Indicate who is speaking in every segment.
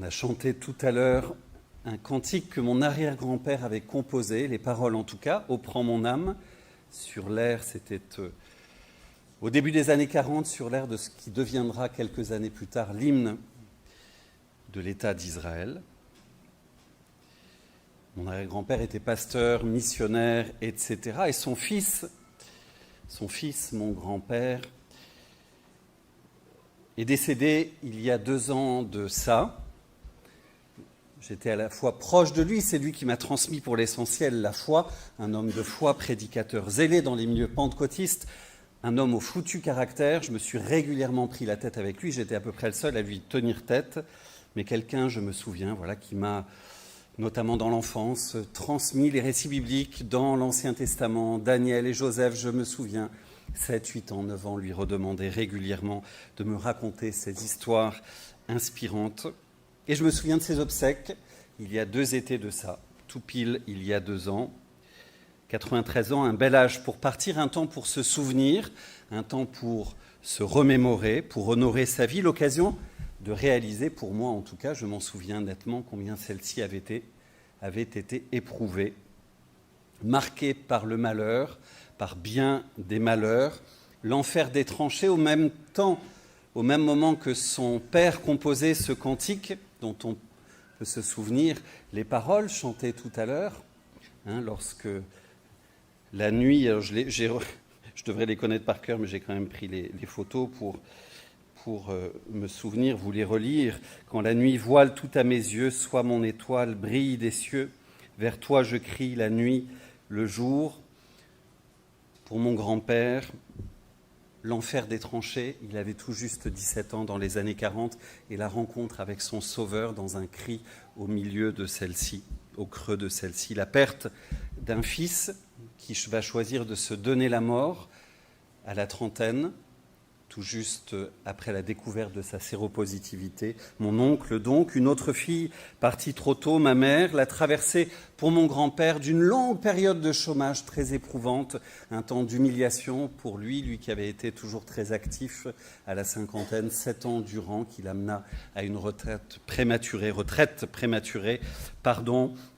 Speaker 1: On a chanté tout à l'heure un cantique que mon arrière-grand-père avait composé, les paroles en tout cas, « Ô prends mon âme ». Sur l'air, c'était au début des années 40, sur l'air de ce qui deviendra quelques années plus tard l'hymne de l'État d'Israël. Mon arrière-grand-père était pasteur, missionnaire, etc. Et son fils, mon grand-père, est décédé il y a 2 ans de ça. J'étais à la fois proche de lui, c'est lui qui m'a transmis pour l'essentiel la foi, un homme de foi, prédicateur zélé dans les milieux pentecôtistes, un homme au foutu caractère. Je me suis régulièrement pris la tête avec lui, j'étais à peu près le seul à lui tenir tête, mais quelqu'un, je me souviens, qui m'a, notamment dans l'enfance, transmis les récits bibliques dans l'Ancien Testament, Daniel et Joseph, je me souviens, 7, 8 ans, 9 ans, lui redemander régulièrement de me raconter ces histoires inspirantes. Et je me souviens de ses obsèques, il y a 2 étés de ça, tout pile il y a 2 ans. 93 ans, un bel âge pour partir, un temps pour se souvenir, un temps pour se remémorer, pour honorer sa vie, l'occasion de réaliser, pour moi en tout cas, je m'en souviens nettement, combien celle-ci avait été éprouvée, marquée par le malheur, par bien des malheurs, l'enfer des tranchées, au même moment que son père composait ce cantique, dont on peut se souvenir les paroles chantées tout à l'heure, lorsque la nuit, alors je devrais les connaître par cœur, mais j'ai quand même pris les photos pour me souvenir, vous les relire. Quand la nuit voile tout à mes yeux, sois mon étoile, brille des cieux, vers toi je crie la nuit, le jour. Pour mon grand-père, l'enfer des tranchées, il avait tout juste 17 ans dans les années 40, et la rencontre avec son sauveur dans un cri au milieu de celle-ci, au creux de celle-ci, la perte d'un fils qui va choisir de se donner la mort à la trentaine, tout juste après la découverte de sa séropositivité. Mon oncle, donc, une autre fille partie trop tôt, ma mère, l'a traversée pour mon grand-père d'une longue période de chômage très éprouvante, un temps d'humiliation pour lui qui avait été toujours très actif à la cinquantaine, 7 ans durant, qui l'amena à une retraite prématurée,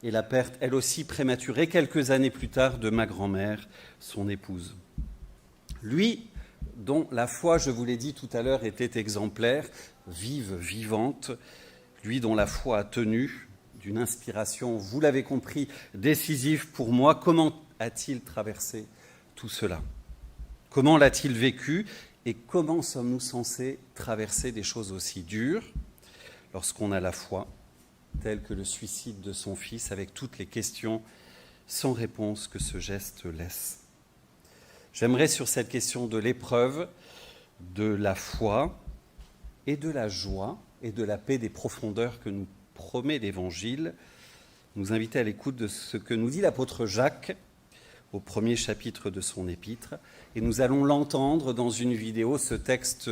Speaker 1: et la perte, elle aussi prématurée, quelques années plus tard, de ma grand-mère, son épouse. Lui, dont la foi, je vous l'ai dit tout à l'heure, était exemplaire, vivante, lui dont la foi a tenu, d'une inspiration, vous l'avez compris, décisive pour moi. Comment a-t-il traversé tout cela? Comment l'a-t-il vécu? Et comment sommes-nous censés traverser des choses aussi dures lorsqu'on a la foi, telle que le suicide de son fils, avec toutes les questions sans réponse que ce geste laisse? J'aimerais, sur cette question de l'épreuve, de la foi et de la joie et de la paix des profondeurs que nous promet l'Évangile, nous inviter à l'écoute de ce que nous dit l'apôtre Jacques au 1er chapitre de son épître. Et nous allons l'entendre dans une vidéo, ce texte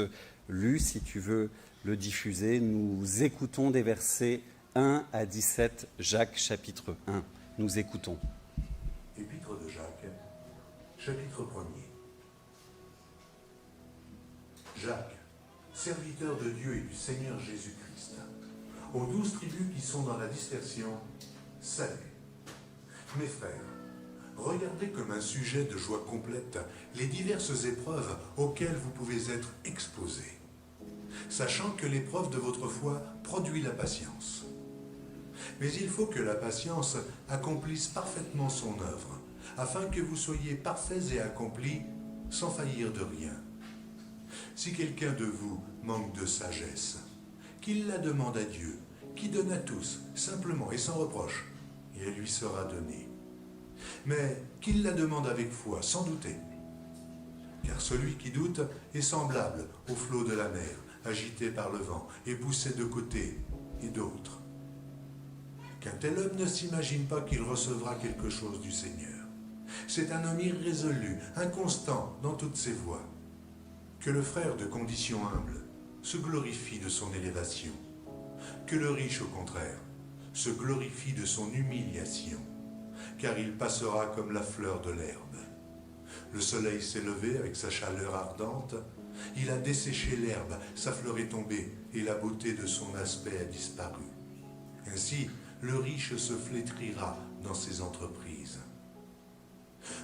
Speaker 1: lu, si tu veux le diffuser. Nous écoutons des versets 1 à 17, Jacques chapitre 1. Nous écoutons.
Speaker 2: Épître de Jacques, chapitre 1er. Jacques, serviteur de Dieu et du Seigneur Jésus-Christ, aux 12 tribus qui sont dans la dispersion, salut. Mes frères, regardez comme un sujet de joie complète les diverses épreuves auxquelles vous pouvez être exposés, sachant que l'épreuve de votre foi produit la patience. Mais il faut que la patience accomplisse parfaitement son œuvre, afin que vous soyez parfaits et accomplis, sans faillir de rien. Si quelqu'un de vous manque de sagesse, qu'il la demande à Dieu, qui donne à tous, simplement et sans reproche, et elle lui sera donnée. Mais qu'il la demande avec foi, sans douter. Car celui qui doute est semblable au flot de la mer, agité par le vent et poussé de côté et d'autre. Qu'un tel homme ne s'imagine pas qu'il recevra quelque chose du Seigneur. C'est un homme irrésolu, inconstant dans toutes ses voies. Que le frère de condition humble se glorifie de son élévation. Que le riche, au contraire, se glorifie de son humiliation, car il passera comme la fleur de l'herbe. Le soleil s'est levé avec sa chaleur ardente, il a desséché l'herbe, sa fleur est tombée, et la beauté de son aspect a disparu. Ainsi, le riche se flétrira dans ses entreprises.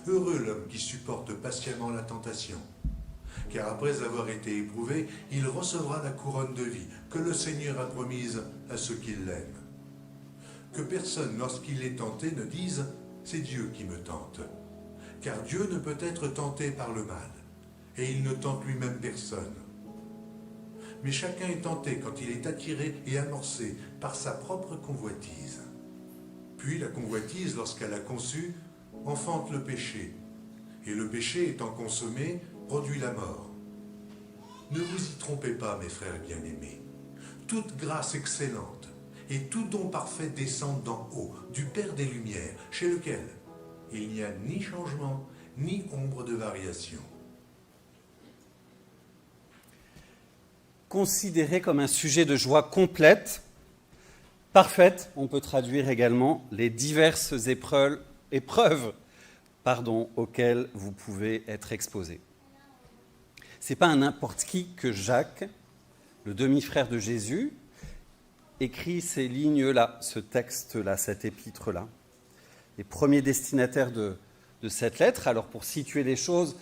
Speaker 2: Heureux l'homme qui supporte patiemment la tentation, car après avoir été éprouvé, il recevra la couronne de vie que le Seigneur a promise à ceux qui l'aiment. Que personne, lorsqu'il est tenté, ne dise « c'est Dieu qui me tente », car Dieu ne peut être tenté par le mal, et il ne tente lui-même personne. Mais chacun est tenté quand il est attiré et amorcé par sa propre convoitise. Puis la convoitise, lorsqu'elle a conçu, enfante le péché, et le péché étant consommé, produit la mort. Ne vous y trompez pas, mes frères bien-aimés. Toute grâce excellente et tout don parfait descendent d'en haut, du Père des Lumières, chez lequel il n'y a ni changement, ni ombre de variation.
Speaker 1: Considéré comme un sujet de joie complète, parfaite, on peut traduire également les diverses épreuves auxquelles vous pouvez être exposés. Ce n'est pas un n'importe qui que Jacques, le demi-frère de Jésus, écrit ces lignes-là, ce texte-là, cette épître-là. Les premiers destinataires de cette lettre, alors pour situer les choses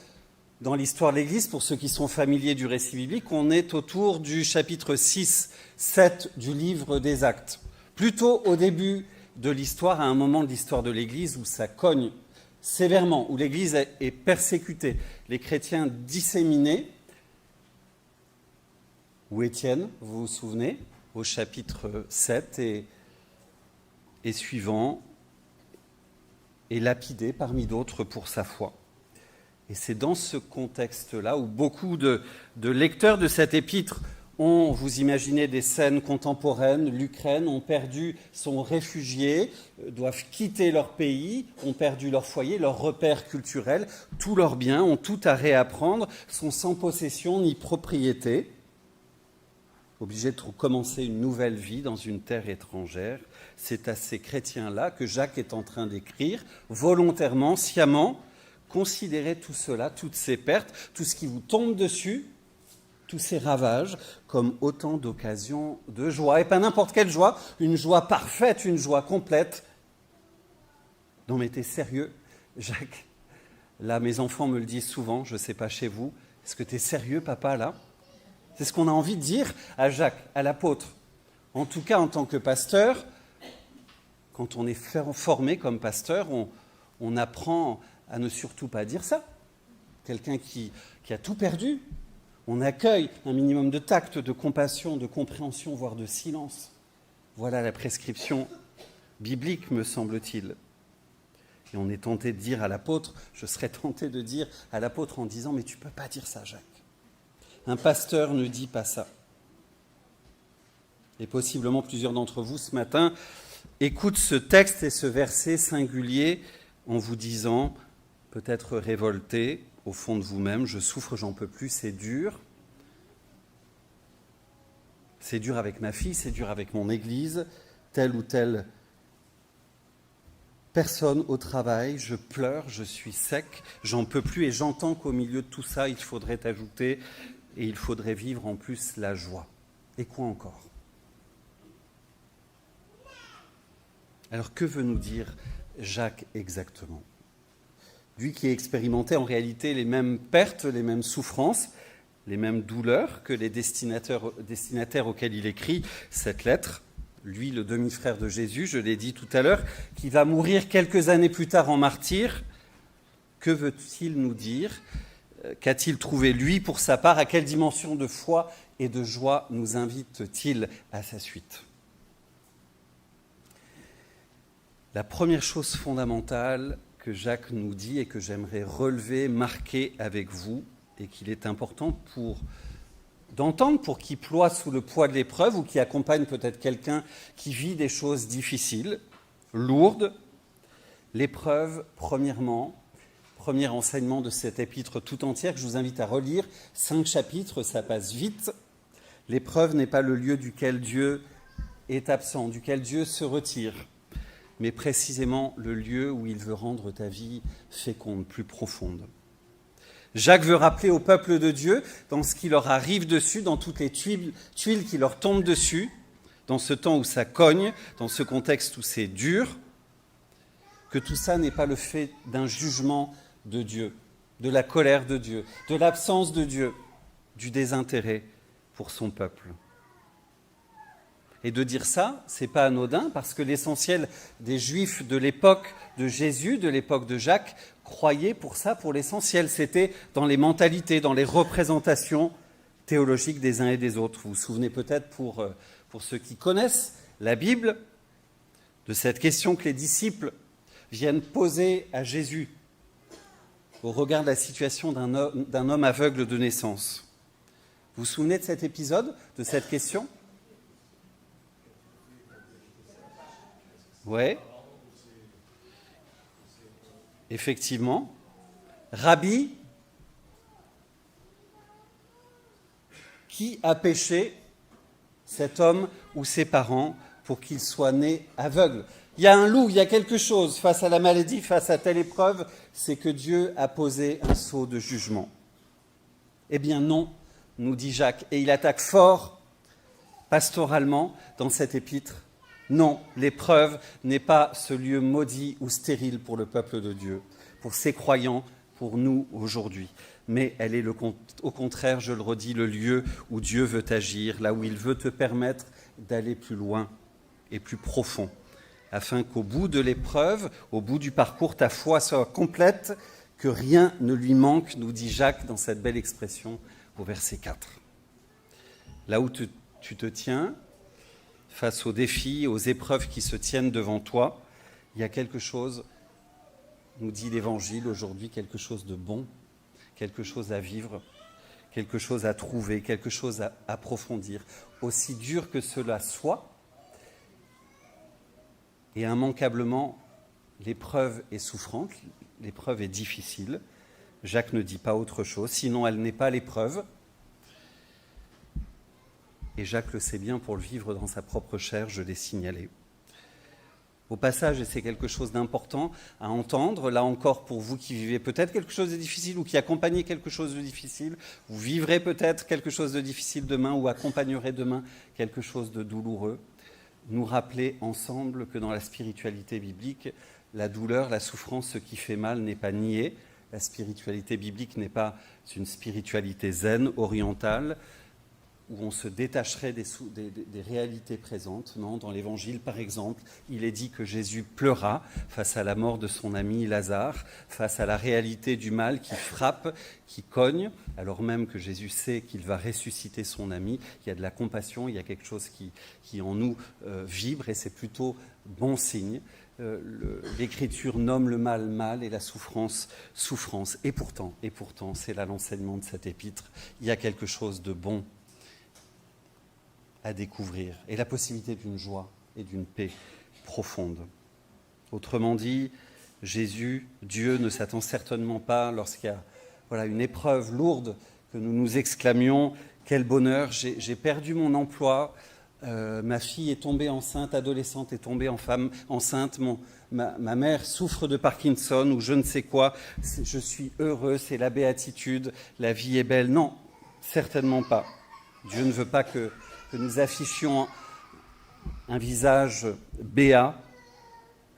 Speaker 1: dans l'histoire de l'Église, pour ceux qui sont familiers du récit biblique, on est autour du chapitre 6-7 du livre des Actes. Plutôt au début de l'histoire, à un moment de l'histoire de l'Église où ça cogne sévèrement, où l'Église est persécutée, les chrétiens disséminés, où Étienne, vous vous souvenez, au chapitre 7 et suivant, est lapidé parmi d'autres pour sa foi. Et c'est dans ce contexte-là où beaucoup de lecteurs de cette épître ont, vous imaginez, des scènes contemporaines, l'Ukraine, ont perdu, sont réfugiés, doivent quitter leur pays, ont perdu leur foyer, leurs repères culturels, tous leurs biens, ont tout à réapprendre, sont sans possession ni propriété, obligés de commencer une nouvelle vie dans une terre étrangère. C'est à ces chrétiens-là que Jacques est en train d'écrire, volontairement, sciemment. Considérez tout cela, toutes ces pertes, tout ce qui vous tombe dessus, tous ces ravages, comme autant d'occasions de joie. Et pas n'importe quelle joie, une joie parfaite, une joie complète. Non mais t'es sérieux, Jacques? Là, mes enfants me le disent souvent, je ne sais pas chez vous. Est-ce que t'es sérieux, papa, là? C'est ce qu'on a envie de dire à Jacques, à l'apôtre. En tout cas, en tant que pasteur, quand on est formé comme pasteur, on apprend à ne surtout pas dire ça. Quelqu'un qui a tout perdu, on accueille un minimum de tact, de compassion, de compréhension, voire de silence. Voilà la prescription biblique, me semble-t-il. Et on est tenté de dire à l'apôtre, je serais tenté de dire à l'apôtre en disant « Mais tu ne peux pas dire ça, Jacques. Un pasteur ne dit pas ça. » Et possiblement plusieurs d'entre vous ce matin écoutent ce texte et ce verset singulier en vous disant, peut-être révolté au fond de vous-même, je souffre, j'en peux plus, c'est dur. C'est dur avec ma fille, c'est dur avec mon église, telle ou telle personne au travail, je pleure, je suis sec, j'en peux plus et j'entends qu'au milieu de tout ça, il faudrait ajouter et il faudrait vivre en plus la joie. Et quoi encore ? Alors que veut nous dire Jacques exactement ? Lui qui expérimentait en réalité les mêmes pertes, les mêmes souffrances, les mêmes douleurs que les destinataires auxquels il écrit cette lettre. Lui, le demi-frère de Jésus, je l'ai dit tout à l'heure, qui va mourir quelques années plus tard en martyr. Que veut-il nous dire ? Qu'a-t-il trouvé, lui, pour sa part ? À quelle dimension de foi et de joie nous invite-t-il à sa suite ? La première chose fondamentale que Jacques nous dit et que j'aimerais relever, marquer avec vous, et qu'il est important d'entendre pour qui ploie sous le poids de l'épreuve ou qui accompagne peut-être quelqu'un qui vit des choses difficiles, lourdes. L'épreuve, premièrement, premier enseignement de cette épître tout entière que je vous invite à relire, 5 chapitres, ça passe vite. L'épreuve n'est pas le lieu duquel Dieu est absent, duquel Dieu se retire, mais précisément le lieu où il veut rendre ta vie féconde, plus profonde. Jacques veut rappeler au peuple de Dieu, dans ce qui leur arrive dessus, dans toutes les tuiles qui leur tombent dessus, dans ce temps où ça cogne, dans ce contexte où c'est dur, que tout ça n'est pas le fait d'un jugement de Dieu, de la colère de Dieu, de l'absence de Dieu, du désintérêt pour son peuple. Et de dire ça, c'est pas anodin, parce que l'essentiel des Juifs de l'époque de Jésus, de l'époque de Jacques, croyaient pour ça, pour l'essentiel. C'était dans les mentalités, dans les représentations théologiques des uns et des autres. Vous vous souvenez peut-être, pour ceux qui connaissent la Bible, de cette question que les disciples viennent poser à Jésus au regard de la situation d'un homme aveugle de naissance. Vous vous souvenez de cet épisode, de cette question ? Oui. Effectivement. Rabbi, qui a péché, cet homme ou ses parents, pour qu'il soit né aveugle ? Il y a un loup, il y a quelque chose face à la maladie, face à telle épreuve, c'est que Dieu a posé un sceau de jugement. Eh bien non, nous dit Jacques, et il attaque fort, pastoralement, dans cette épître. Non, l'épreuve n'est pas ce lieu maudit ou stérile pour le peuple de Dieu, pour ses croyants, pour nous aujourd'hui. Mais elle est au contraire, je le redis, le lieu où Dieu veut agir, là où il veut te permettre d'aller plus loin et plus profond, afin qu'au bout de l'épreuve, au bout du parcours, ta foi soit complète, que rien ne lui manque, nous dit Jacques dans cette belle expression au verset 4. Là où tu te tiens, face aux défis, aux épreuves qui se tiennent devant toi, il y a quelque chose, nous dit l'Évangile aujourd'hui, quelque chose de bon, quelque chose à vivre, quelque chose à trouver, quelque chose à approfondir. Aussi dur que cela soit, et immanquablement, l'épreuve est souffrante, l'épreuve est difficile. Jacques ne dit pas autre chose, sinon elle n'est pas l'épreuve. Et Jacques le sait bien pour le vivre dans sa propre chair, je l'ai signalé. Au passage, et c'est quelque chose d'important à entendre, là encore pour vous qui vivez peut-être quelque chose de difficile ou qui accompagnez quelque chose de difficile, vous vivrez peut-être quelque chose de difficile demain ou accompagnerez demain quelque chose de douloureux, nous rappeler ensemble que dans la spiritualité biblique, la douleur, la souffrance, ce qui fait mal n'est pas nié. La spiritualité biblique n'est pas une spiritualité zen, orientale, où on se détacherait des réalités présentes. Non, dans l'Évangile, par exemple, il est dit que Jésus pleura face à la mort de son ami Lazare, face à la réalité du mal qui frappe, qui cogne, alors même que Jésus sait qu'il va ressusciter son ami. Il y a de la compassion, il y a quelque chose qui en nous vibre, et c'est plutôt bon signe. L'Écriture nomme le mal mal et la souffrance souffrance. Et pourtant, c'est là l'enseignement de cette épître, il y a quelque chose de bon à découvrir, et la possibilité d'une joie et d'une paix profonde. Autrement dit, Jésus, Dieu, ne s'attend certainement pas, lorsqu'il y a une épreuve lourde, que nous nous exclamions « Quel bonheur, j'ai perdu mon emploi, ma fille est tombée enceinte, adolescente est tombée enceinte, ma mère souffre de Parkinson ou je ne sais quoi, je suis heureux, c'est la béatitude, la vie est belle. » Non, certainement pas. Dieu ne veut pas que nous affichions un visage béat,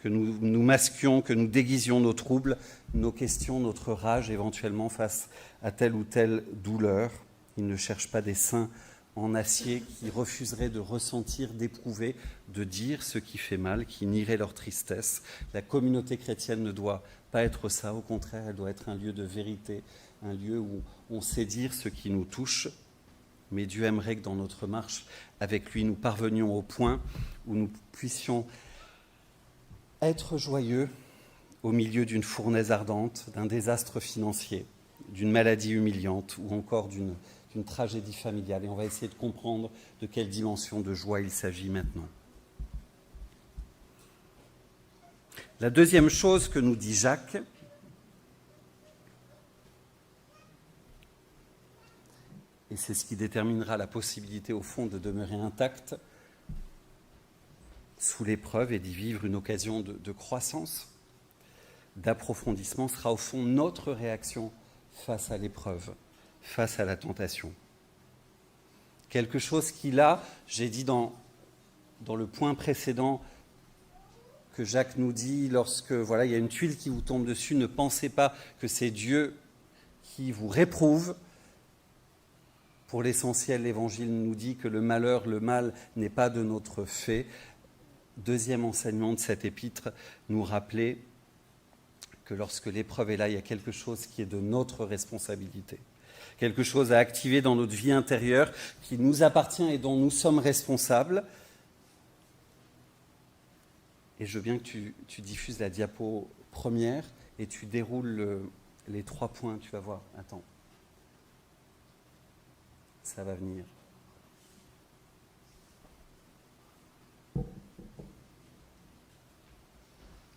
Speaker 1: que nous masquions, que nous déguisions nos troubles, nos questions, notre rage éventuellement face à telle ou telle douleur. Il ne cherche pas des saints en acier qui refuseraient de ressentir, d'éprouver, de dire ce qui fait mal, qui nierait leur tristesse. La communauté chrétienne ne doit pas être ça, au contraire, elle doit être un lieu de vérité, un lieu où on sait dire ce qui nous touche. Mais Dieu aimerait que dans notre marche avec lui, nous parvenions au point où nous puissions être joyeux au milieu d'une fournaise ardente, d'un désastre financier, d'une maladie humiliante ou encore d'une tragédie familiale. Et on va essayer de comprendre de quelle dimension de joie il s'agit maintenant. La deuxième chose que nous dit Jacques, et c'est ce qui déterminera la possibilité, au fond, de demeurer intact sous l'épreuve et d'y vivre une occasion de croissance, d'approfondissement, sera au fond notre réaction face à l'épreuve, face à la tentation. Quelque chose qui, là, j'ai dit dans dans le point précédent que Jacques nous dit, lorsque voilà, il y a une tuile qui vous tombe dessus, ne pensez pas que c'est Dieu qui vous réprouve. Pour l'essentiel, l'Évangile nous dit que le malheur, le mal n'est pas de notre fait. Deuxième enseignement de cette épître, nous rappeler que lorsque l'épreuve est là, il y a quelque chose qui est de notre responsabilité. Quelque chose à activer dans notre vie intérieure qui nous appartient et dont nous sommes responsables. Et je veux bien que tu diffuses la diapo première et tu déroules les 3 points, tu vas voir. Attends. Ça va venir.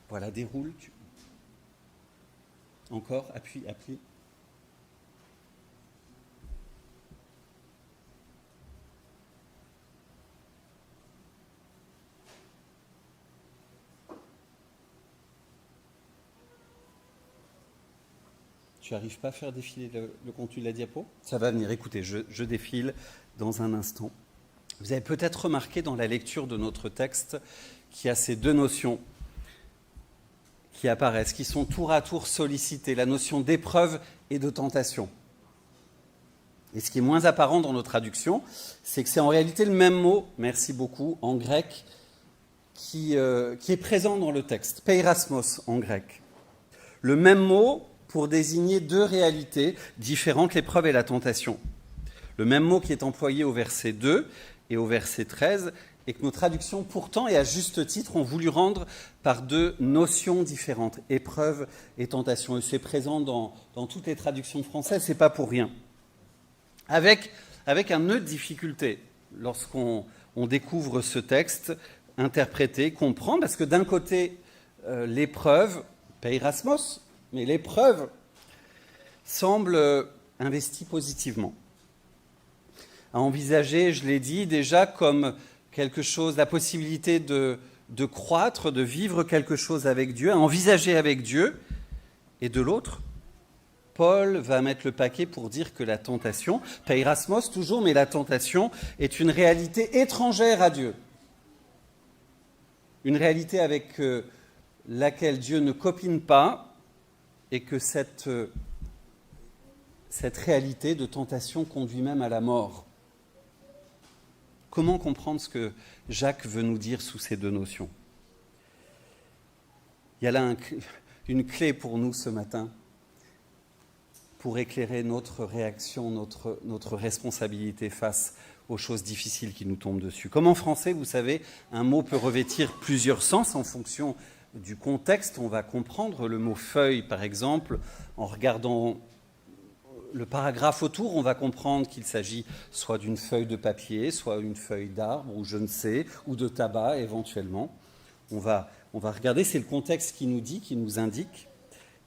Speaker 1: Voilà, déroule. Encore, appuie. Tu n'arrives pas à faire défiler le contenu de la diapo ? Ça va venir. Écoutez, je défile dans un instant. Vous avez peut-être remarqué dans la lecture de notre texte qu'il y a ces 2 notions qui apparaissent, qui sont tour à tour sollicitées, la notion d'épreuve et de tentation. Et ce qui est moins apparent dans nos traductions, c'est que c'est en réalité le même mot, merci beaucoup, en grec, qui est présent dans le texte, peirasmos en grec. Le même mot pour désigner 2 réalités différentes, l'épreuve et la tentation. Le même mot qui est employé au verset 2 et au verset 13, et que nos traductions, pourtant, et à juste titre, ont voulu rendre par 2 notions différentes, épreuve et tentation. Et c'est présent dans toutes les traductions françaises, c'est pas pour rien. Avec un nœud de difficulté, lorsqu'on découvre ce texte, interpréter, comprendre, parce que d'un côté, l'épreuve, peirasmos, mais l'épreuve semble investie positivement. À envisager, je l'ai dit déjà, comme quelque chose, la possibilité de croître, de vivre quelque chose avec Dieu, à envisager avec Dieu. Et de l'autre, Paul va mettre le paquet pour dire que la tentation, peirasmos toujours, mais la tentation est une réalité étrangère à Dieu. Une réalité avec laquelle Dieu ne copine pas, et que cette réalité de tentation conduit même à la mort. Comment comprendre ce que Jacques veut nous dire sous ces 2 notions ? Il y a là une clé pour nous ce matin, pour éclairer notre réaction, notre responsabilité face aux choses difficiles qui nous tombent dessus. Comme en français, vous savez, un mot peut revêtir plusieurs sens en fonction du contexte. On va comprendre le mot feuille, par exemple, en regardant le paragraphe autour, on va comprendre qu'il s'agit soit d'une feuille de papier, soit une feuille d'arbre, ou je ne sais, ou de tabac éventuellement. On va regarder, c'est le contexte qui nous dit, qui nous indique.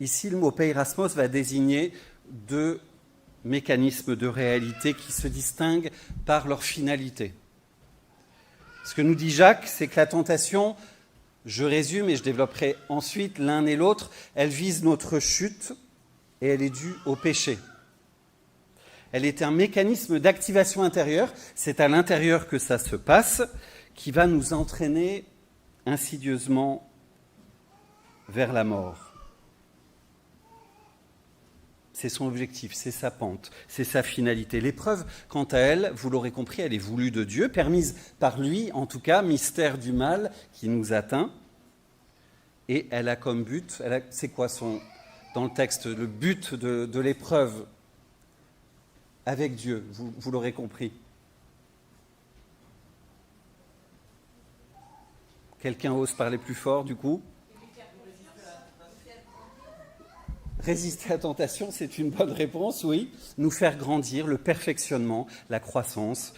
Speaker 1: Ici, le mot peirasmos va désigner 2 mécanismes de réalité qui se distinguent par leur finalité. Ce que nous dit Jacques, c'est que la tentation, je résume et je développerai ensuite l'un et l'autre, elle vise notre chute et elle est due au péché. Elle est un mécanisme d'activation intérieure, c'est à l'intérieur que ça se passe, qui va nous entraîner insidieusement vers la mort. C'est son objectif, c'est sa pente, c'est sa finalité. L'épreuve, quant à elle, vous l'aurez compris, elle est voulue de Dieu, permise par lui, en tout cas, mystère du mal qui nous atteint. Et elle a comme but, c'est quoi dans le texte, le but de l'épreuve avec Dieu, vous l'aurez compris. Quelqu'un ose parler plus fort, du coup ? Résister à la tentation, c'est une bonne réponse, oui. Nous faire grandir, le perfectionnement, la croissance,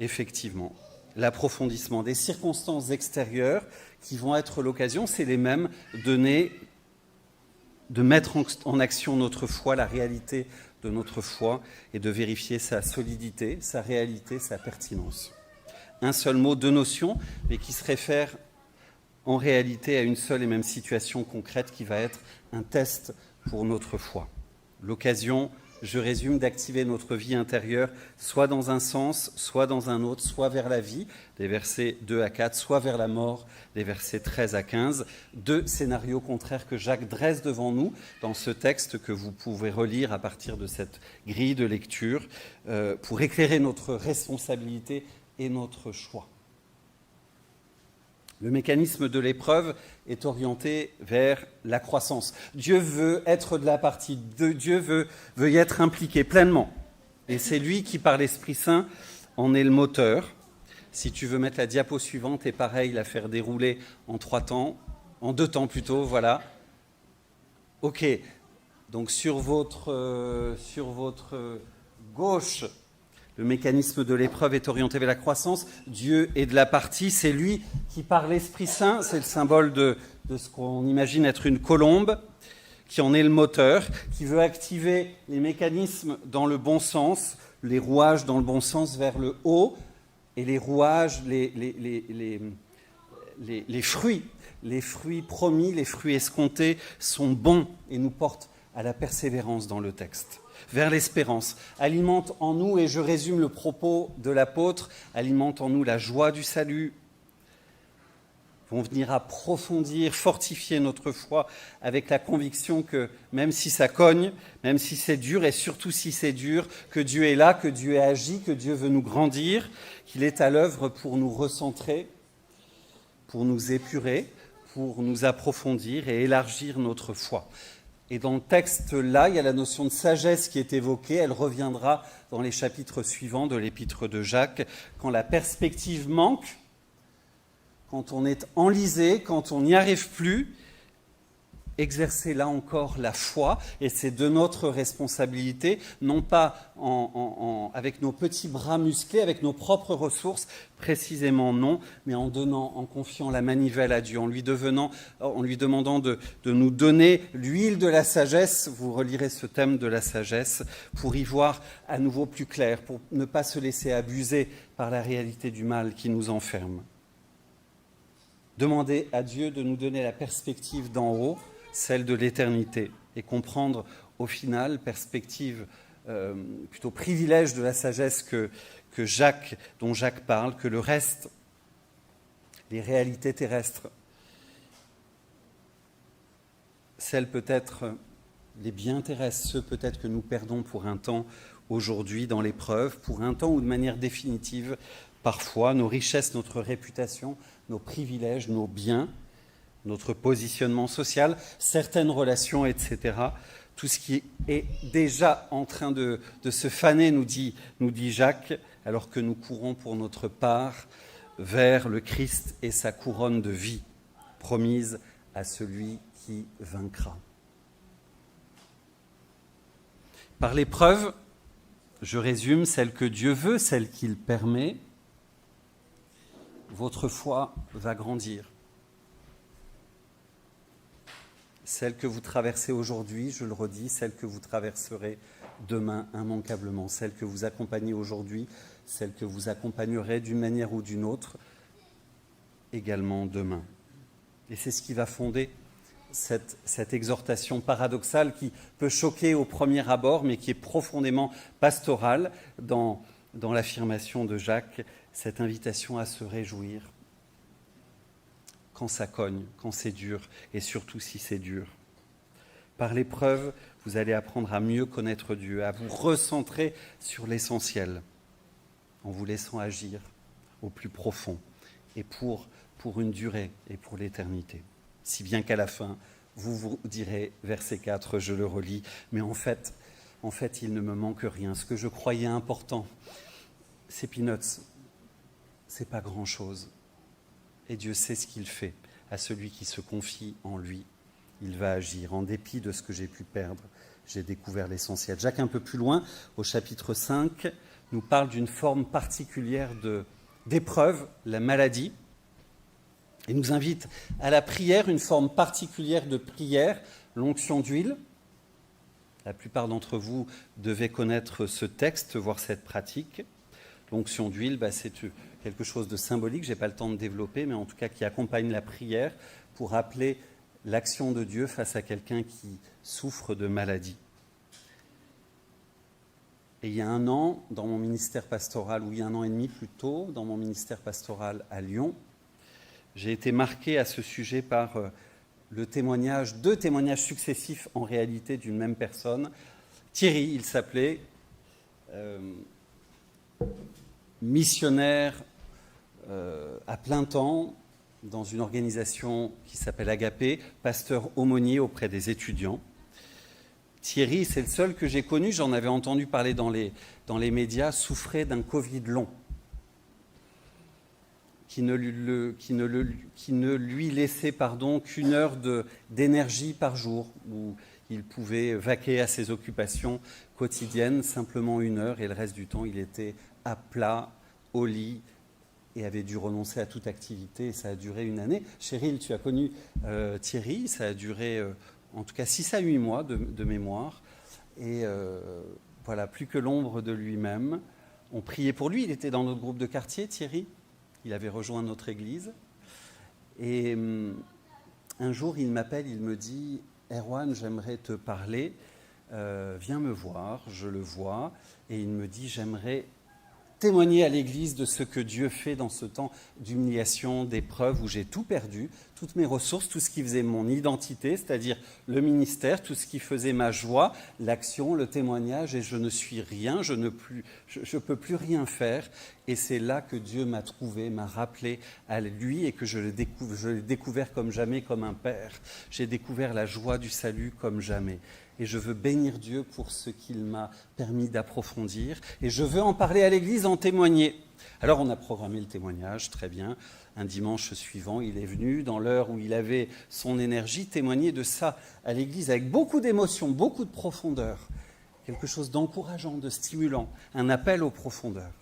Speaker 1: effectivement. L'approfondissement des circonstances extérieures qui vont être l'occasion, c'est les mêmes, de mettre en action notre foi, la réalité de notre foi, et de vérifier sa solidité, sa réalité, sa pertinence. Un seul mot, 2 notions, mais qui se réfèrent en réalité à une seule et même situation concrète qui va être un test pour notre foi. L'occasion je résume, d'activer notre vie intérieure, soit dans un sens, soit dans un autre, soit vers la vie, des versets 2 à 4, soit vers la mort, des versets 13 à 15. Deux scénarios contraires que Jacques dresse devant nous dans ce texte que vous pouvez relire à partir de cette grille de lecture pour éclairer notre responsabilité et notre choix. Le mécanisme de l'épreuve est orienté vers la croissance. Dieu veut être de la partie, Dieu veut y être impliqué pleinement. Et c'est lui qui, par l'Esprit Saint, en est le moteur. Si tu veux mettre la diapo suivante, et pareil, la faire dérouler en 3 temps, en 2 temps plutôt, voilà. Ok, donc sur votre gauche, le mécanisme de l'épreuve est orienté vers la croissance. Dieu est de la partie, c'est lui qui, par l'Esprit Saint, c'est le symbole de ce qu'on imagine être une colombe, qui en est le moteur, qui veut activer les mécanismes dans le bon sens, les rouages dans le bon sens vers le haut, et les rouages, les fruits promis, les fruits escomptés sont bons et nous portent à la persévérance dans le texte, vers l'espérance. Alimente en nous, et je résume le propos de l'apôtre, alimente en nous la joie du salut, vont venir approfondir, fortifier notre foi avec la conviction que même si ça cogne, même si c'est dur, et surtout si c'est dur, que Dieu est là, que Dieu agit, que Dieu veut nous grandir, qu'il est à l'œuvre pour nous recentrer, pour nous épurer, pour nous approfondir et élargir notre foi. Et dans le texte, là, il y a la notion de sagesse qui est évoquée. Elle reviendra dans les chapitres suivants de l'épître de Jacques. Quand la perspective manque, quand on est enlisé, quand on n'y arrive plus, exercer là encore la foi. Et c'est de notre responsabilité, non pas avec nos petits bras musclés, avec nos propres ressources, précisément non, mais en confiant la manivelle à Dieu, en lui demandant de nous donner l'huile de la sagesse. Vous relirez ce thème de la sagesse pour y voir à nouveau plus clair, pour ne pas se laisser abuser par la réalité du mal qui nous enferme. Demander à Dieu de nous donner la perspective d'en haut, celle de l'éternité, et comprendre au final, perspective, plutôt privilège de la sagesse dont Jacques parle, que le reste, les réalités terrestres, celles peut-être, les biens terrestres, ceux peut-être que nous perdons pour un temps aujourd'hui dans l'épreuve, pour un temps ou de manière définitive, parfois, nos richesses, notre réputation, nos privilèges, nos biens, notre positionnement social, certaines relations, etc. Tout ce qui est déjà en train de se faner, nous dit Jacques, alors que nous courons pour notre part vers le Christ et sa couronne de vie, promise à celui qui vaincra. Par l'épreuve, je résume, celle que Dieu veut, celle qu'il permet, votre foi va grandir. Celle que vous traversez aujourd'hui, je le redis, celle que vous traverserez demain immanquablement, celle que vous accompagnez aujourd'hui, celle que vous accompagnerez d'une manière ou d'une autre, également demain. Et c'est ce qui va fonder cette exhortation paradoxale qui peut choquer au premier abord, mais qui est profondément pastorale dans l'affirmation de Jacques, cette invitation à se réjouir quand ça cogne, quand c'est dur, et surtout si c'est dur. Par l'épreuve, vous allez apprendre à mieux connaître Dieu, à vous recentrer sur l'essentiel, en vous laissant agir au plus profond, et pour une durée et pour l'éternité. Si bien qu'à la fin, vous direz, verset 4, je le relis, mais en fait, il ne me manque rien. Ce que je croyais important, c'est peanuts, c'est pas grand-chose. Et Dieu sait ce qu'il fait à celui qui se confie en lui. Il va agir. En dépit de ce que j'ai pu perdre, j'ai découvert l'essentiel. Jacques, un peu plus loin, au chapitre 5, nous parle d'une forme particulière d'épreuve, la maladie, et nous invite à la prière, une forme particulière de prière, l'onction d'huile. La plupart d'entre vous devaient connaître ce texte, voir cette pratique. L'onction d'huile, c'est quelque chose de symbolique, je n'ai pas le temps de développer, mais en tout cas qui accompagne la prière pour rappeler l'action de Dieu face à quelqu'un qui souffre de maladie. Et il y a un an, dans mon ministère pastoral, ou il y a un an et demi plus tôt, dans mon ministère pastoral à Lyon, j'ai été marqué à ce sujet par deux témoignages successifs en réalité d'une même personne. Thierry, il s'appelait, missionnaire à plein temps dans une organisation qui s'appelle Agapé, pasteur aumônier auprès des étudiants. Thierry, c'est le seul que j'ai connu, j'en avais entendu parler dans les médias, souffrait d'un Covid long, qui ne lui laissait qu'une heure d'énergie par jour, où il pouvait vaquer à ses occupations quotidiennes, simplement une heure, et le reste du temps, il était à plat, au lit, et avait dû renoncer à toute activité, et ça a duré une année. Cheryl, tu as connu Thierry, ça a duré en tout cas 6 à 8 mois de mémoire, et voilà, plus que l'ombre de lui-même. On priait pour lui, il était dans notre groupe de quartier, Thierry, il avait rejoint notre église, et un jour il m'appelle, il me dit « Erwan, j'aimerais te parler, viens me voir », je le vois, et il me dit « J'aimerais témoigner à l'Église de ce que Dieu fait dans ce temps d'humiliation, d'épreuve où j'ai tout perdu, toutes mes ressources, tout ce qui faisait mon identité, c'est-à-dire le ministère, tout ce qui faisait ma joie, l'action, le témoignage, et je ne suis rien, je ne peux plus rien faire. Et c'est là que Dieu m'a trouvé, m'a rappelé à lui, et que je l'ai découvert comme jamais, comme un père. J'ai découvert la joie du salut comme jamais. Et je veux bénir Dieu pour ce qu'il m'a permis d'approfondir. Et je veux en parler à l'Église, en témoigner. Alors on a programmé le témoignage, très bien. Un dimanche suivant, il est venu, dans l'heure où il avait son énergie, témoigner de ça à l'Église avec beaucoup d'émotion, beaucoup de profondeur. Quelque chose d'encourageant, de stimulant, un appel aux profondeurs.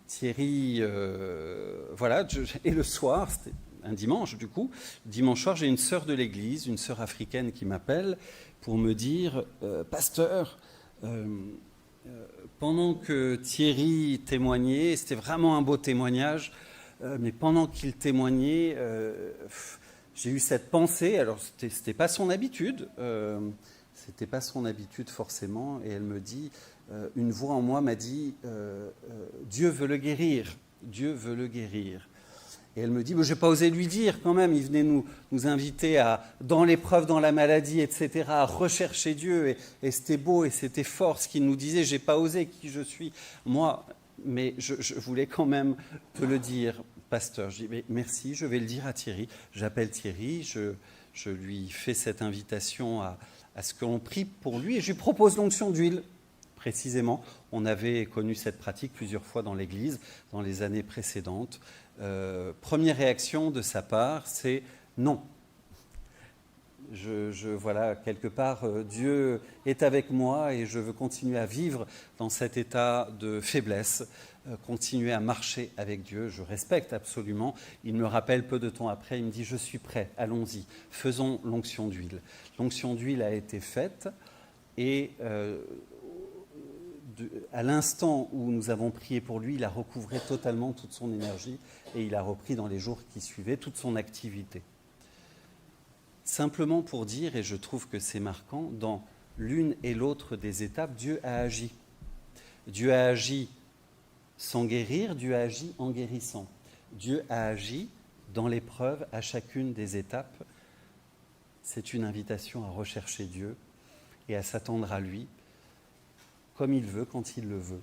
Speaker 1: Thierry, voilà, et le soir, c'était un dimanche du coup, dimanche soir, j'ai une sœur de l'Église, une sœur africaine qui m'appelle pour me dire « Pasteur, pendant que Thierry témoignait, c'était vraiment un beau témoignage, mais pendant qu'il témoignait, j'ai eu cette pensée, alors c'était pas son habitude, c'était pas son habitude forcément, et elle me dit, une voix en moi m'a dit Dieu veut le guérir, Dieu veut le guérir. Et elle me dit, je n'ai pas osé lui dire quand même, il venait nous inviter dans l'épreuve, dans la maladie, etc., à rechercher Dieu, et c'était beau et c'était fort ce qu'il nous disait, je n'ai pas osé qui je suis, moi, mais je voulais quand même te le dire, pasteur. Je dis, mais merci, je vais le dire à Thierry. J'appelle Thierry, je lui fais cette invitation à ce que l'on prie pour lui, et je lui propose l'onction d'huile. Précisément, on avait connu cette pratique plusieurs fois dans l'Église, dans les années précédentes. Première réaction de sa part, c'est non. Voilà, quelque part, Dieu est avec moi et je veux continuer à vivre dans cet état de faiblesse, continuer à marcher avec Dieu. Je respecte absolument. Il me rappelle peu de temps après, il me dit « Je suis prêt, allons-y, faisons l'onction d'huile ». L'onction d'huile a été faite et à l'instant où nous avons prié pour lui, il a recouvré totalement toute son énergie et il a repris dans les jours qui suivaient toute son activité. Simplement pour dire, et je trouve que c'est marquant, dans l'une et l'autre des étapes, Dieu a agi. Dieu a agi sans guérir, Dieu a agi en guérissant. Dieu a agi dans l'épreuve à chacune des étapes. C'est une invitation à rechercher Dieu et à s'attendre à lui, comme il veut, quand il le veut.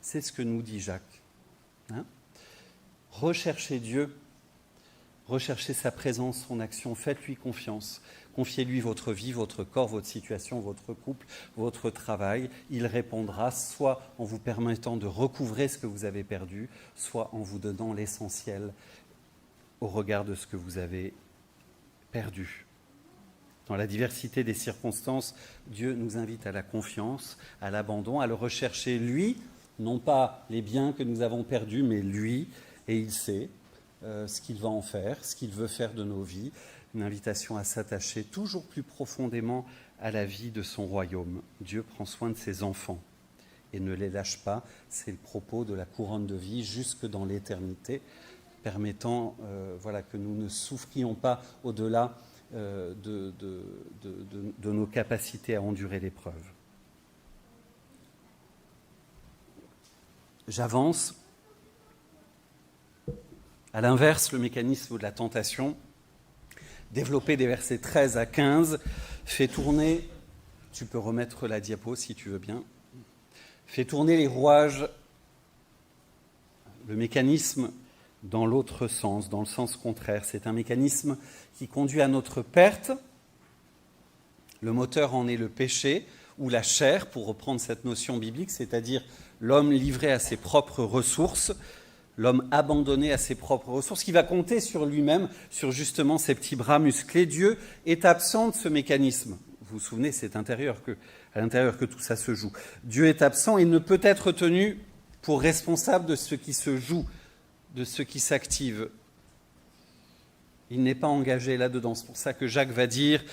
Speaker 1: C'est ce que nous dit Jacques. Recherchez Dieu, recherchez sa présence, son action, faites-lui confiance. Confiez-lui votre vie, votre corps, votre situation, votre couple, votre travail. Il répondra soit en vous permettant de recouvrer ce que vous avez perdu, soit en vous donnant l'essentiel au regard de ce que vous avez perdu. Dans la diversité des circonstances, Dieu nous invite à la confiance, à l'abandon, à le rechercher lui, non pas les biens que nous avons perdus, mais lui, et il sait ce qu'il va en faire, ce qu'il veut faire de nos vies. Une invitation à s'attacher toujours plus profondément à la vie de son royaume. Dieu prend soin de ses enfants et ne les lâche pas. C'est le propos de la couronne de vie jusque dans l'éternité, permettant que nous ne souffrions pas au-delà de nos capacités à endurer l'épreuve. J'avance. À l'inverse, le mécanisme de la tentation, développé des versets 13 à 15, fait tourner, tu peux remettre la diapo si tu veux bien, fait tourner les rouages, le mécanisme dans l'autre sens, dans le sens contraire. C'est un mécanisme qui conduit à notre perte. Le moteur en est le péché ou la chair, pour reprendre cette notion biblique, c'est-à-dire l'homme livré à ses propres ressources, l'homme abandonné à ses propres ressources, qui va compter sur lui-même, sur justement ses petits bras musclés. Dieu est absent de ce mécanisme. Vous vous souvenez, c'est à l'intérieur que tout ça se joue. Dieu est absent et ne peut être tenu pour responsable de ce qui se joue, de ce qui s'active. Il n'est pas engagé là-dedans. C'est pour ça que Jacques va dire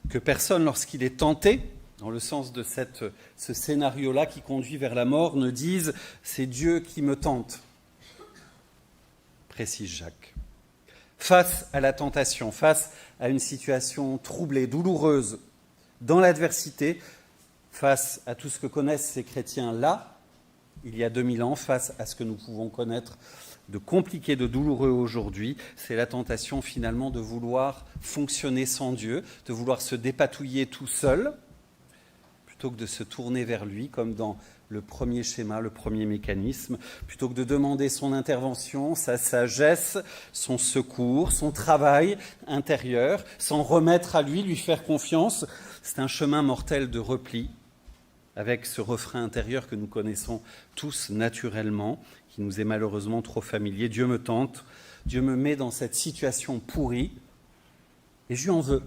Speaker 1: que personne, lorsqu'il est tenté, dans le sens de ce scénario-là qui conduit vers la mort, ne dise « c'est Dieu qui me tente », précise Jacques. Face à la tentation, face à une situation troublée, douloureuse, dans l'adversité, face à tout ce que connaissent ces chrétiens-là, il y a 2000 ans, face à ce que nous pouvons connaître de compliqué, de douloureux aujourd'hui, c'est la tentation finalement de vouloir fonctionner sans Dieu, de vouloir se dépatouiller tout seul, plutôt que de se tourner vers lui, comme dans le premier schéma, le premier mécanisme, plutôt que de demander son intervention, sa sagesse, son secours, son travail intérieur, s'en remettre à lui faire confiance. C'est un chemin mortel de repli, avec ce refrain intérieur que nous connaissons tous naturellement, qui nous est malheureusement trop familier. Dieu me tente, Dieu me met dans cette situation pourrie, et je lui en veux.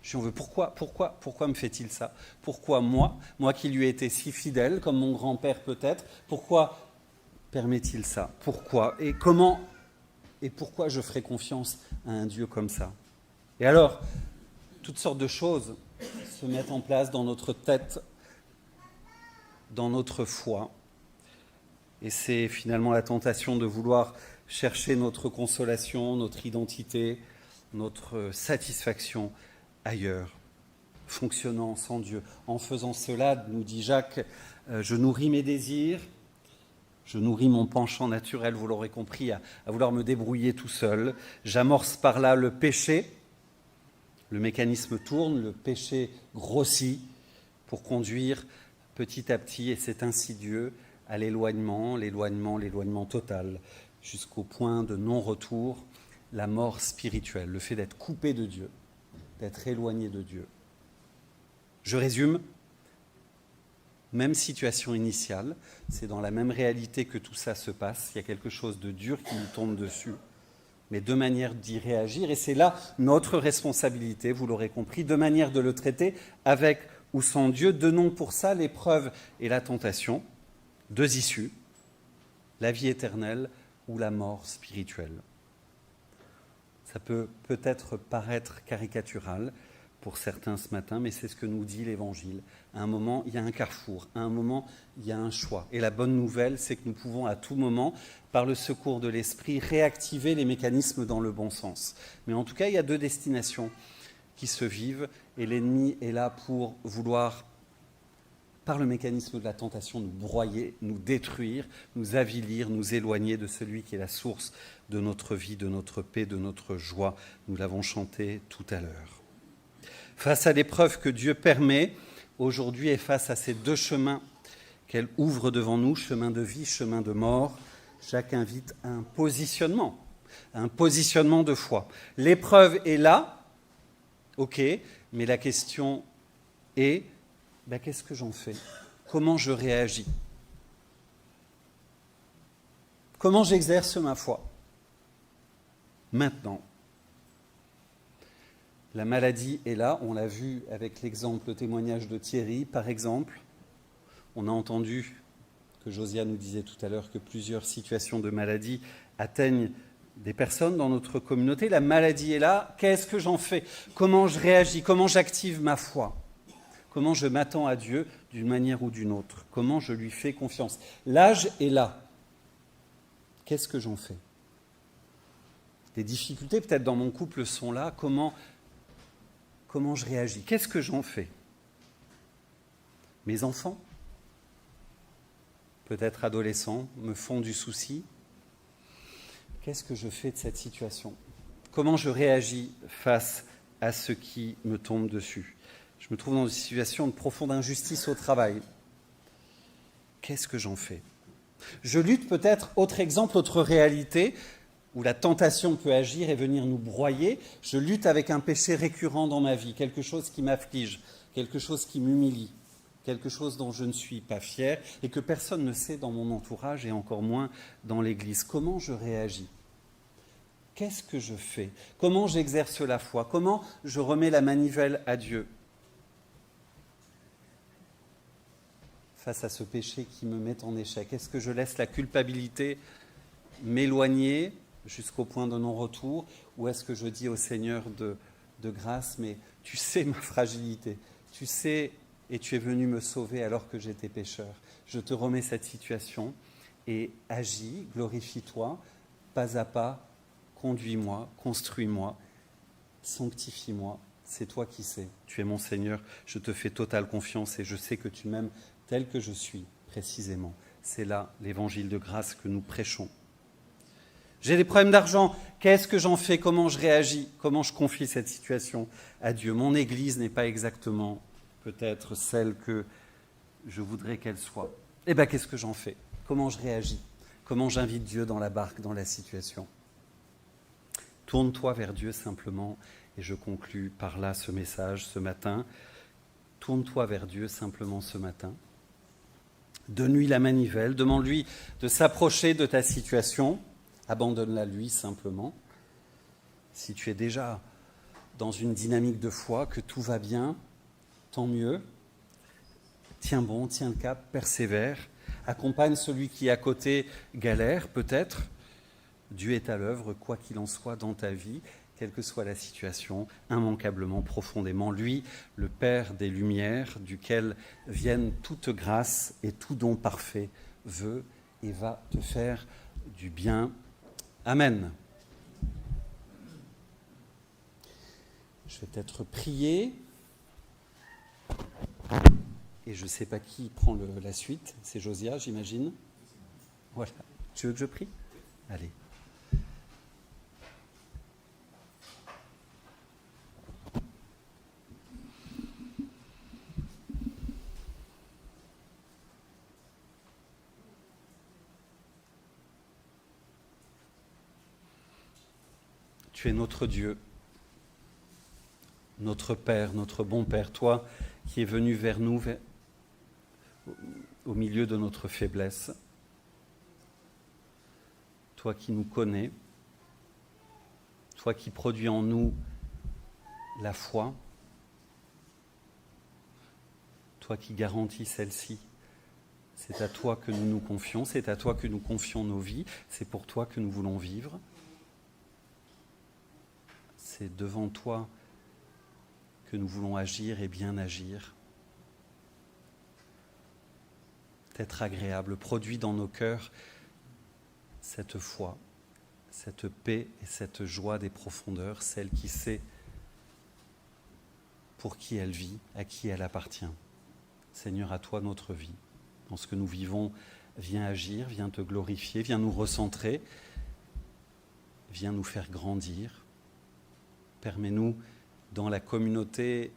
Speaker 1: Je lui en veux. Pourquoi me fait-il ça? Pourquoi moi qui lui ai été si fidèle, comme mon grand-père peut-être, pourquoi permet-il ça? Pourquoi? Et pourquoi je ferai confiance à un Dieu comme ça? Et alors, toutes sortes de choses se mettent en place dans notre tête, dans notre foi. Et c'est finalement la tentation de vouloir chercher notre consolation, notre identité, notre satisfaction ailleurs, fonctionnant sans Dieu. En faisant cela, nous dit Jacques, je nourris mes désirs, je nourris mon penchant naturel, vous l'aurez compris, à vouloir me débrouiller tout seul. J'amorce par là le péché, le mécanisme tourne, le péché grossit pour conduire petit à petit, et c'est insidieux, à l'éloignement total, jusqu'au point de non-retour, la mort spirituelle, le fait d'être coupé de Dieu, d'être éloigné de Dieu. Je résume, même situation initiale, c'est dans la même réalité que tout ça se passe, il y a quelque chose de dur qui nous tombe dessus, mais deux manières d'y réagir, et c'est là notre responsabilité, vous l'aurez compris, deux manières de le traiter, avec ou sans Dieu. Donnons pour ça l'épreuve et la tentation, deux issues, la vie éternelle ou la mort spirituelle. Ça peut peut-être paraître caricatural pour certains ce matin, mais c'est ce que nous dit l'Évangile. À un moment, il y a un carrefour, à un moment, il y a un choix. Et la bonne nouvelle, c'est que nous pouvons à tout moment, par le secours de l'Esprit, réactiver les mécanismes dans le bon sens. Mais en tout cas, il y a deux destinations qui se vivent, et l'ennemi est là pour vouloir, par le mécanisme de la tentation, nous broyer, nous détruire, nous avilir, nous éloigner de celui qui est la source de notre vie, de notre paix, de notre joie. Nous l'avons chanté tout à l'heure. Face à l'épreuve que Dieu permet aujourd'hui et face à ces deux chemins qu'elle ouvre devant nous, chemin de vie, chemin de mort, Jacques invite à un positionnement de foi. L'épreuve est là, ok, mais la question est, qu'est-ce que j'en fais? Comment je réagis? Comment j'exerce ma foi? Maintenant. La maladie est là, on l'a vu avec l'exemple, le témoignage de Thierry, par exemple. On a entendu que Josiane nous disait tout à l'heure que plusieurs situations de maladie atteignent des personnes dans notre communauté. La maladie est là, qu'est-ce que j'en fais? Comment je réagis? Comment j'active ma foi? Comment je m'attends à Dieu d'une manière ou d'une autre? Comment je lui fais confiance? L'âge est là. Qu'est-ce que j'en fais? Les difficultés peut-être dans mon couple sont là. Comment je réagis? Qu'est-ce que j'en fais? Mes enfants? peut-être adolescents, me font du souci. Qu'est-ce que je fais de cette situation ? Comment je réagis face à ce qui me tombe dessus ? Je me trouve dans une situation de profonde injustice au travail. Qu'est-ce que j'en fais ? Je lutte peut-être, autre exemple, autre réalité, où la tentation peut agir et venir nous broyer. Je lutte avec un péché récurrent dans ma vie, quelque chose qui m'afflige, quelque chose qui m'humilie, quelque chose dont je ne suis pas fier et que personne ne sait dans mon entourage et encore moins dans l'Église. Comment je réagis ? Qu'est-ce que je fais ? Comment j'exerce la foi ? Comment je remets la manivelle à Dieu ? Face à ce péché qui me met en échec, est-ce que je laisse la culpabilité m'éloigner jusqu'au point de non-retour, ou est-ce que je dis au Seigneur de grâce, mais tu sais ma fragilité, tu sais et tu es venu me sauver alors que j'étais pécheur. Je te remets cette situation et agis, glorifie-toi, pas à pas, conduis-moi, construis-moi, sanctifie-moi. C'est toi qui sais, tu es mon Seigneur, je te fais totale confiance et je sais que tu m'aimes tel que je suis, précisément. C'est là l'évangile de grâce que nous prêchons. J'ai des problèmes d'argent, qu'est-ce que j'en fais ? Comment je réagis ? Comment je confie cette situation à Dieu ? Mon Église n'est pas exactement peut-être celle que je voudrais qu'elle soit. Eh bien, qu'est-ce que j'en fais ? Comment je réagis ? Comment j'invite Dieu dans la barque, dans la situation ? Tourne-toi vers Dieu simplement, et je conclus par là ce message ce matin. Tourne-toi vers Dieu simplement ce matin. Donne-lui la manivelle, demande-lui de s'approcher de ta situation. Abandonne-la lui simplement. Si tu es déjà dans une dynamique de foi, que tout va bien, tant mieux. Tiens bon, tiens le cap, persévère. Accompagne celui qui est à côté, galère peut-être. Dieu est à l'œuvre, quoi qu'il en soit dans ta vie, quelle que soit la situation, immanquablement, profondément. Lui, le Père des Lumières, duquel viennent toute grâce et tout don parfait, veut et va te faire du bien. Amen. Je vais peut-être prier. Et je ne sais pas qui prend la suite. C'est Josia, j'imagine. Voilà. Tu veux que je prie ? Allez. Tu es notre Dieu, notre Père, notre bon Père, toi qui es venu vers nous au milieu de notre faiblesse, toi qui nous connais, toi qui produis en nous la foi, toi qui garantis celle-ci. C'est à toi que nous nous confions, c'est à toi que nous confions nos vies, c'est pour toi que nous voulons vivre. C'est devant toi que nous voulons agir et bien agir. Être agréable, produit dans nos cœurs cette foi, cette paix et cette joie des profondeurs, celle qui sait pour qui elle vit, à qui elle appartient. Seigneur, à toi notre vie. Dans ce que nous vivons, viens agir, viens te glorifier, viens nous recentrer, viens nous faire grandir. Permets-nous, dans la communauté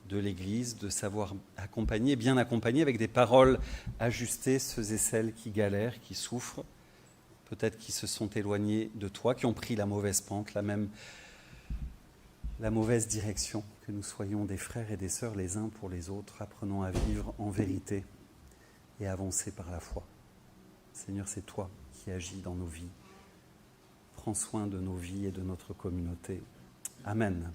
Speaker 1: de l'Église, de savoir accompagner, bien accompagner avec des paroles ajustées ceux et celles qui galèrent, qui souffrent, peut-être qui se sont éloignés de toi, qui ont pris la mauvaise pente, la mauvaise direction. Que nous soyons des frères et des sœurs les uns pour les autres, apprenons à vivre en vérité et avancer par la foi. Seigneur, c'est toi qui agis dans nos vies. Prends soin de nos vies et de notre communauté. Amen.